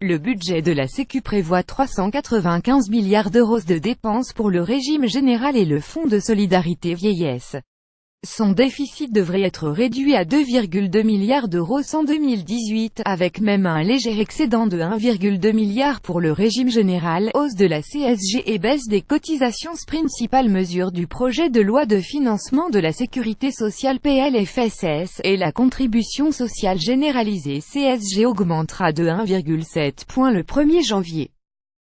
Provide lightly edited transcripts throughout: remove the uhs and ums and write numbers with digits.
Le budget de la Sécu prévoit 395 milliards d'euros de dépenses pour le régime général et le Fonds de solidarité vieillesse. Son déficit devrait être réduit à 2,2 milliards d'euros en 2018, avec même un léger excédent de 1,2 milliard pour le régime général, hausse de la CSG et baisse des cotisations. Principales mesures du projet de loi de financement de la sécurité sociale PLFSS, et la contribution sociale généralisée CSG augmentera de 1,7 point le 1er janvier.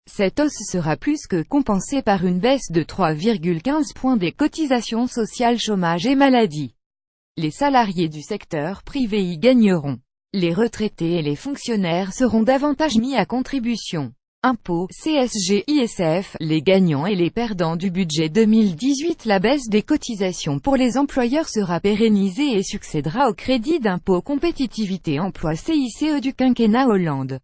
Cette hausse sera plus que compensée par une baisse de 3,15 points des cotisations sociales chômage et maladie. Les salariés du secteur privé y gagneront. Les retraités et les fonctionnaires seront davantage mis à contribution. Impôts, CSG, ISF, les gagnants et les perdants du budget 2018. La baisse des cotisations pour les employeurs sera pérennisée et succédera au crédit d'impôt compétitivité emploi CICE du quinquennat Hollande.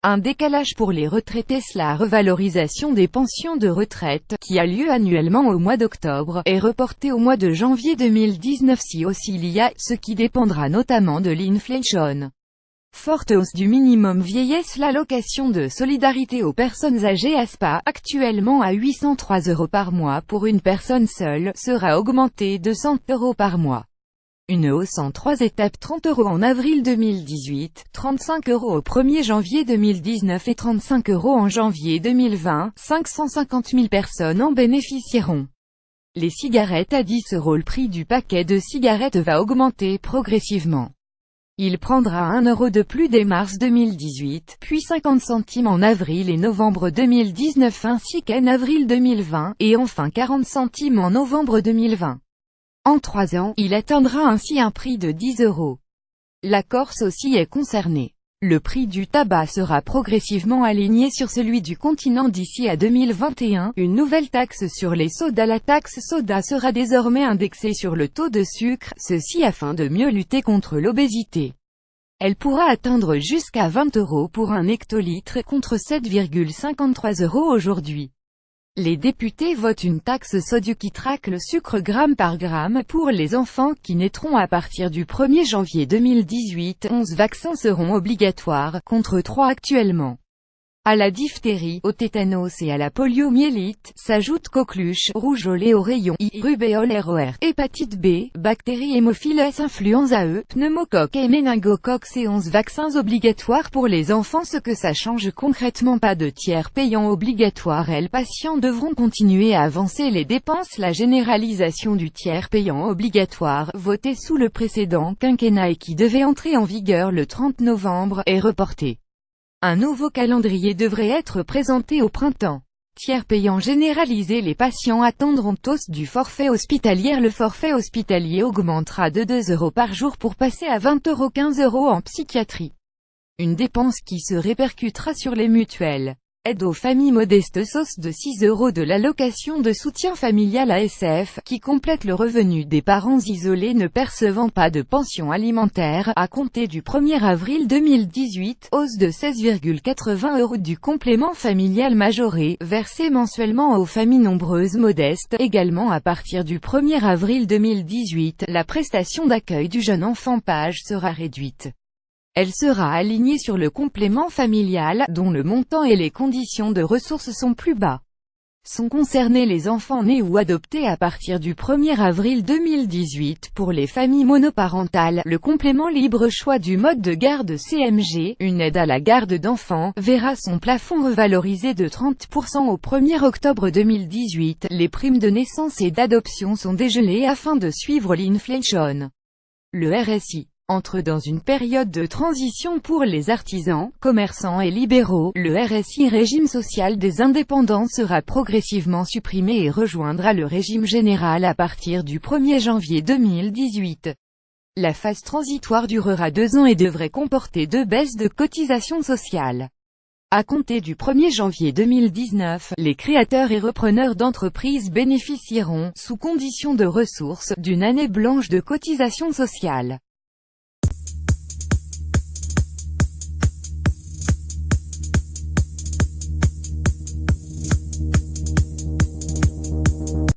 Un décalage pour les retraités. La revalorisation des pensions de retraite, qui a lieu annuellement au mois d'octobre, est reportée au mois de janvier 2019 si hausse il y a, ce qui dépendra notamment de l'inflation. Forte hausse du minimum vieillesse. L'allocation de solidarité aux personnes âgées ASPA, actuellement à 803 € par mois pour une personne seule, sera augmentée de 100 € par mois. Une hausse en 3 étapes: 30 € en avril 2018, 35 € au 1er janvier 2019 et 35 € en janvier 2020, 550 000 personnes en bénéficieront. Les cigarettes à 10 €. Le prix du paquet de cigarettes va augmenter progressivement. Il prendra 1 € de plus dès mars 2018, puis 50 centimes en avril et novembre 2019 ainsi qu'en avril 2020, et enfin 40 centimes en novembre 2020. En 3 ans, il atteindra ainsi un prix de 10 €. La Corse aussi est concernée. Le prix du tabac sera progressivement aligné sur celui du continent d'ici à 2021. Une nouvelle taxe sur les sodas. La taxe soda sera désormais indexée sur le taux de sucre, ceci afin de mieux lutter contre l'obésité. Elle pourra atteindre jusqu'à 20 € pour un hectolitre, contre 7,53 € aujourd'hui. Les députés votent une taxe sodu qui traque le sucre gramme par gramme pour les enfants qui naîtront à partir du 1er janvier 2018. 11 vaccins seront obligatoires, contre 3 actuellement. À la diphtérie, au tétanos et à la poliomyélite, s'ajoutent coqueluche, rougeole au rayon I, rubéole ROR, hépatite B, bactéries hémophiles, influenza E, pneumocoque et méningocoque. Ces 11 vaccins obligatoires pour les enfants. Ce que ça change concrètement: pas de tiers payant obligatoire et les patients devront continuer à avancer les dépenses. La généralisation du tiers payant obligatoire, votée sous le précédent quinquennat et qui devait entrer en vigueur le 30 novembre, est reportée. Un nouveau calendrier devrait être présenté au printemps. Tiers payant généralisé. Les patients attendront hausse du forfait hospitalier. Le forfait hospitalier augmentera de 2 € par jour pour passer à 20 €, 15 € en psychiatrie. Une dépense qui se répercutera sur les mutuelles. Aide aux familles modestes. Hausse de 6 € de l'allocation de soutien familial ASF, qui complète le revenu des parents isolés ne percevant pas de pension alimentaire, à compter du 1er avril 2018. Hausse de 16,80 € du complément familial majoré, versé mensuellement aux familles nombreuses modestes. Également à partir du 1er avril 2018, la prestation d'accueil du jeune enfant PAJE sera réduite. Elle sera alignée sur le complément familial, dont le montant et les conditions de ressources sont plus bas. Sont concernés les enfants nés ou adoptés à partir du 1er avril 2018. Pour les familles monoparentales, le complément libre choix du mode de garde CMG, une aide à la garde d'enfants, verra son plafond revalorisé de 30% au 1er octobre 2018. Les primes de naissance et d'adoption sont dégelées afin de suivre l'inflation. Le RSI entre dans une période de transition pour les artisans, commerçants et libéraux. Le RSI, régime social des indépendants, sera progressivement supprimé et rejoindra le régime général à partir du 1er janvier 2018. La phase transitoire durera 2 ans et devrait comporter 2 baisses de cotisations sociales. À compter du 1er janvier 2019, les créateurs et repreneurs d'entreprises bénéficieront, sous condition de ressources, d'une année blanche de cotisations sociales.